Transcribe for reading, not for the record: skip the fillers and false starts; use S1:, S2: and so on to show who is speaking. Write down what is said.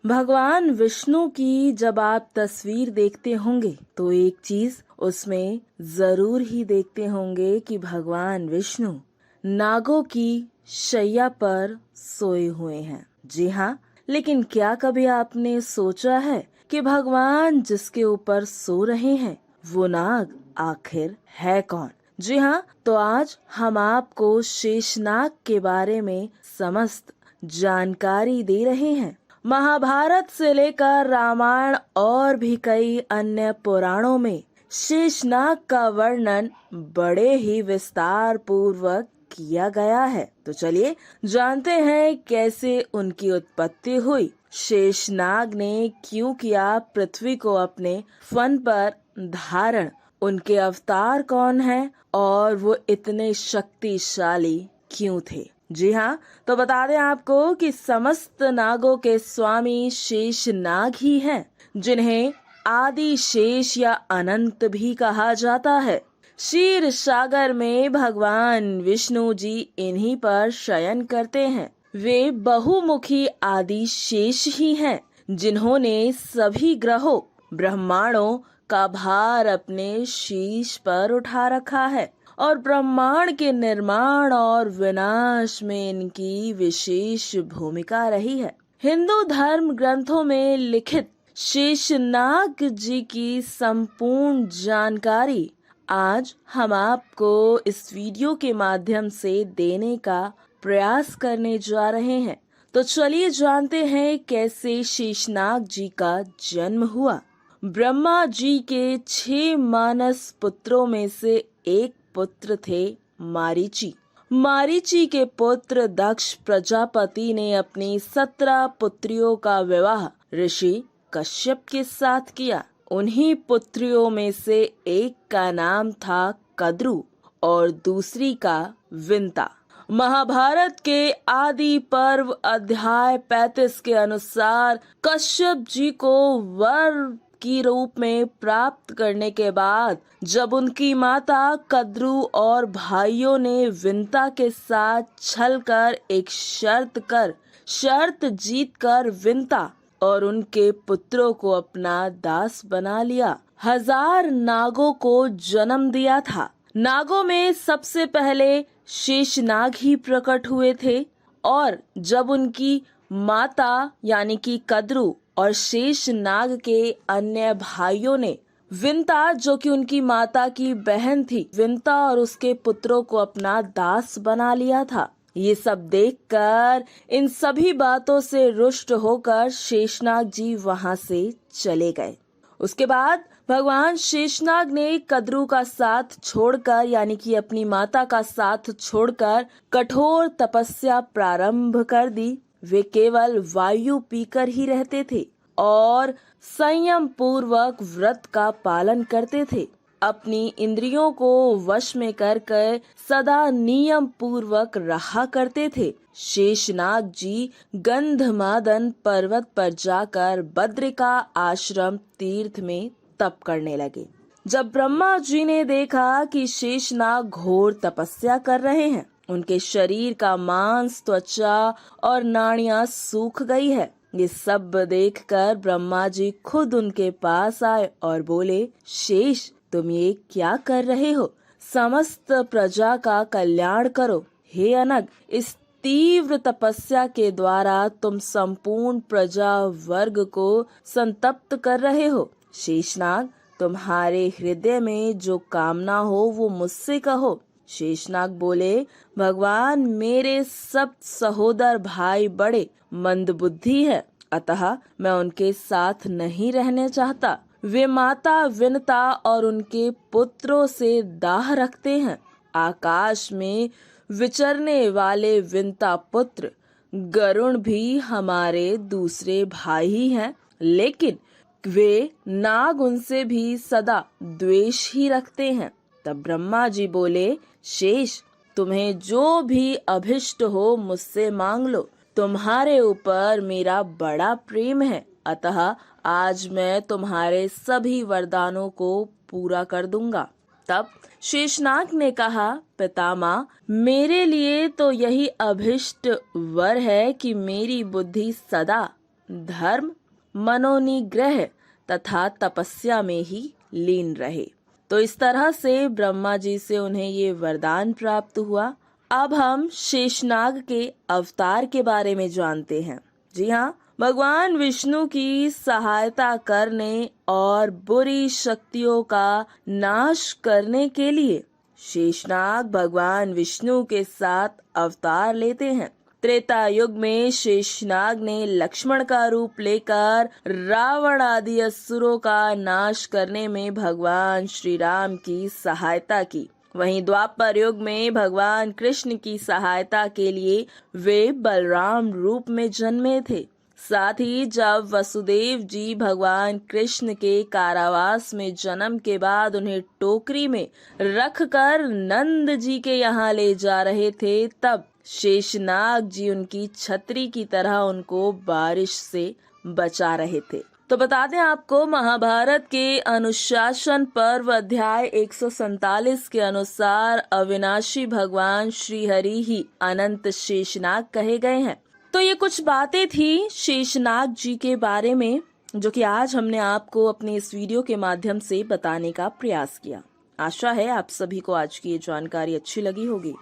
S1: भगवान विष्णु की जब आप तस्वीर देखते होंगे तो एक चीज उसमें जरूर ही देखते होंगे कि भगवान विष्णु नागों की शैया पर सोए हुए हैं। जी हाँ, लेकिन क्या कभी आपने सोचा है कि भगवान जिसके ऊपर सो रहे हैं वो नाग आखिर है कौन? जी हाँ, तो आज हम आपको शेषनाग के बारे में समस्त जानकारी दे रहे हैं। महाभारत से लेकर रामायण और भी कई अन्य पुराणों में शेषनाग का वर्णन बड़े ही विस्तार पूर्वक किया गया है। तो चलिए जानते हैं कैसे उनकी उत्पत्ति हुई, शेषनाग ने क्यों किया पृथ्वी को अपने फन पर धारण, उनके अवतार कौन हैं और वो इतने शक्तिशाली क्यों थे। जी हाँ, तो बता दें आपको कि समस्त नागों के स्वामी शेषनाग ही हैं, जिन्हें आदि शेष या अनंत भी कहा जाता है। क्षीर सागर में भगवान विष्णु जी इन्हीं पर शयन करते हैं। वे बहुमुखी आदि शेष ही हैं, जिन्होंने सभी ग्रहों ब्रह्मांडों का भार अपने शीश पर उठा रखा है और ब्रह्मांड के निर्माण और विनाश में इनकी विशेष भूमिका रही है। हिंदू धर्म ग्रंथों में लिखित शेषनाग जी की संपूर्ण जानकारी आज हम आपको इस वीडियो के माध्यम से देने का प्रयास करने जा रहे हैं। तो चलिए जानते हैं कैसे शेषनाग जी का जन्म हुआ। ब्रह्मा जी के 6 मानस पुत्रों में से एक पुत्र थे मारीची। मारीची के पुत्र दक्ष प्रजापति ने अपनी 17 पुत्रियों का विवाह ऋषि कश्यप के साथ किया। उन्हीं पुत्रियों में से एक का नाम था कद्रु और दूसरी का विंता। महाभारत के आदि पर्व अध्याय 35 के अनुसार कश्यप जी को वर की रूप में प्राप्त करने के बाद जब उनकी माता कद्रु और भाइयों ने विंता के साथ छल कर एक शर्त जीत कर विंता और उनके पुत्रों को अपना दास बना लिया, 1000 नागों को जन्म दिया था। नागों में सबसे पहले शेषनाग ही प्रकट हुए थे और जब उनकी माता यानी कि कद्रु और शेषनाग के अन्य भाइयों ने विंता, जो कि उनकी माता की बहन थी, विंता और उसके पुत्रों को अपना दास बना लिया था। ये सब देखकर इन सभी बातों से रुष्ट होकर शेषनाग जी वहां से चले गए। उसके बाद भगवान शेषनाग ने कद्रु का साथ छोड़कर यानी कि अपनी माता का साथ छोड़कर कठोर तपस्या प्रारंभ कर दी। वे केवल वायु पीकर ही रहते थे और संयम पूर्वक व्रत का पालन करते थे। अपनी इंद्रियों को वश में करके सदा नियम पूर्वक रहा करते थे। शेषनाग जी गंधमादन पर्वत पर जाकर बद्रिका आश्रम तीर्थ में तप करने लगे। जब ब्रह्मा जी ने देखा कि शेषनाग घोर तपस्या कर रहे हैं, उनके शरीर का मांस, त्वचा और नाड़ियां सूख गई है, ये सब देखकर ब्रह्मा जी खुद उनके पास आए और बोले, शेष तुम ये क्या कर रहे हो? समस्त प्रजा का कल्याण करो। हे अनग, इस तीव्र तपस्या के द्वारा तुम संपूर्ण प्रजा वर्ग को संतप्त कर रहे हो। शेषनाग, तुम्हारे हृदय में जो कामना हो वो मुझसे कहो। शेषनाग बोले, भगवान, मेरे सब सहोदर भाई बड़े मंदबुद्धि है, अतः मैं उनके साथ नहीं रहने चाहता। वे माता विनता और उनके पुत्रों से दाह रखते हैं। आकाश में विचरने वाले विनता पुत्र गरुण भी हमारे दूसरे भाई ही हैं, लेकिन वे नाग उनसे भी सदा द्वेष ही रखते हैं। तब ब्रह्मा जी बोले, शेष, तुम्हें जो भी अभिष्ट हो मुझसे मांग लो। तुम्हारे ऊपर मेरा बड़ा प्रेम है, अतः आज मैं तुम्हारे सभी वरदानों को पूरा कर दूंगा। तब शेषनाग ने कहा, पितामह, मेरे लिए तो यही अभिष्ट वर है कि मेरी बुद्धि सदा धर्म, मनोनिग्रह तथा तपस्या में ही लीन रहे। तो इस तरह से ब्रह्मा जी से उन्हें ये वरदान प्राप्त हुआ। अब हम शेषनाग के अवतार के बारे में जानते हैं। जी हाँ, भगवान विष्णु की सहायता करने और बुरी शक्तियों का नाश करने के लिए शेषनाग भगवान विष्णु के साथ अवतार लेते हैं। त्रेता युग में शेषनाग ने लक्ष्मण का रूप लेकर रावण आदि असुरों का नाश करने में भगवान श्री राम की सहायता की। वहीं द्वापर युग में भगवान कृष्ण की सहायता के लिए वे बलराम रूप में जन्मे थे। साथ ही जब वसुदेव जी भगवान कृष्ण के कारावास में जन्म के बाद उन्हें टोकरी में रखकर नंद जी के यहाँ ले जा रहे थे, तब शेषनाग जी उनकी छतरी की तरह उनको बारिश से बचा रहे थे। तो बता दें आपको, महाभारत के अनुशासन पर्व अध्याय 147 के अनुसार अविनाशी भगवान श्री हरि ही अनंत शेषनाग कहे गए हैं। तो ये कुछ बातें थी शेषनाग जी के बारे में, जो कि आज हमने आपको अपने इस वीडियो के माध्यम से बताने का प्रयास किया। आशा है आप सभी को आज की ये जानकारी अच्छी लगी होगी।